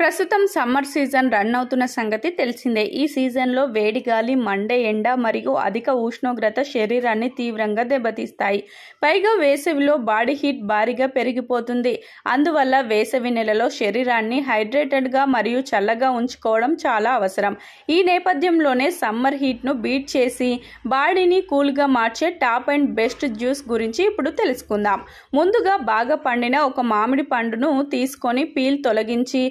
ప్రస్తుతం summer season run అవుతున్న సంగతి తెలిసిందే. ఈ సీజన్లో వేడి గాలి, మండే ఎండ మరియు అధిక ఉష్ణోగ్రత శరీరాన్ని తీవ్రంగా దెబ్బతీస్తాయి. పైగా వేసవిలో బాడీ హీట్ భారీగా పెరిగిపోతుంది. అందువల్ల వేసవి నెలలో శరీరాన్ని హైడ్రేటెడ్గా మరియు చల్లగా ఉంచుకోవడం చాలా అవసరం. ఈ నేపథ్యంలోనే సమ్మర్ హీట్ను బీట్ చేసి బాడీని కూల్గా మార్చే టాప్ అండ్ బెస్ట్ జ్యూస్ గురించి ఇప్పుడు తెలుసుకుందాం. ముందుగా బాగా పండిన ఒక మామిడి పండును తీసుకొని పీల్ తొలగించి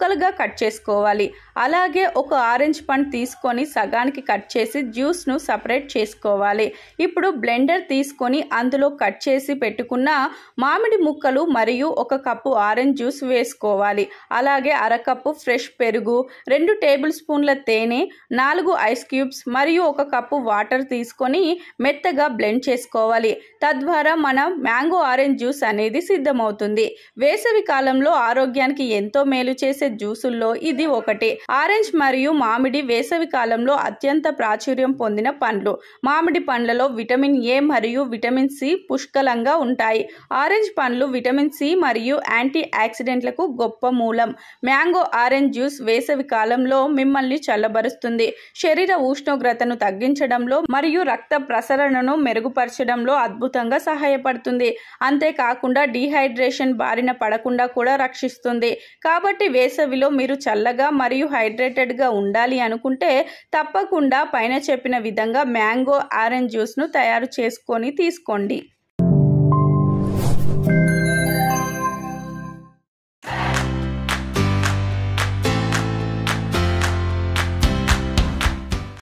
ముక్కలుగా కట్ చేసుకోవాలి. అలాగే ఒక ఆరెంజ్ పండు తీసుకొని సగానికి కట్ చేసి జ్యూస్ను సపరేట్ చేసుకోవాలి. ఇప్పుడు బ్లెండర్ తీసుకొని అందులో కట్ చేసి పెట్టుకున్న మామిడి ముక్కలు మరియు ఒక కప్పు ఆరెంజ్ జ్యూస్ వేసుకోవాలి. అలాగే అరకప్పు ఫ్రెష్ పెరుగు, 2 టేబుల్ స్పూన్ల తేనె, 4 ఐస్ క్యూబ్స్ మరియు ఒక కప్పు వాటర్ తీసుకొని మెత్తగా బ్లెండ్ చేసుకోవాలి. తద్వారా మన మ్యాంగో ఆరెంజ్ జ్యూస్ అనేది సిద్ధమవుతుంది. వేసవి కాలంలో ఆరోగ్యానికి ఎంతో మేలు చేసే జ్యూసుల్లో ఇది ఒకటి. ఆరెంజ్ మరియు మామిడి వేసవి కాలంలో అత్యంత ప్రాచుర్యం పొందిన పండ్లు. మామిడి పండ్లలో విటమిన్ ఏ మరియు విటమిన్ సి పుష్కలంగా ఉంటాయి. ఆరెంజ్ పండ్లు విటమిన్ సి మరియు యాంటీ ఆక్సిడెంట్లకు గొప్ప మూలం. మ్యాంగో ఆరెంజ్ జ్యూస్ వేసవి కాలంలో మిమ్మల్ని చల్లబరుస్తుంది. శరీర ఉష్ణోగ్రతను తగ్గించడంలో మరియు రక్త ప్రసరణను మెరుగుపరచడంలో అద్భుతంగా సహాయపడుతుంది. అంతేకాకుండా డీహైడ్రేషన్ బారిన పడకుండా కూడా రక్షిస్తుంది. కాబట్టి వేసవిలో మీరు చల్లగా మరియు హైడ్రేటెడ్గా ఉండాలి అనుకుంటే తప్పకుండా పైన చెప్పిన విధంగా మ్యాంగో ఆరెంజ్ జ్యూస్ను తయారు చేసుకొని తీసుకోండి.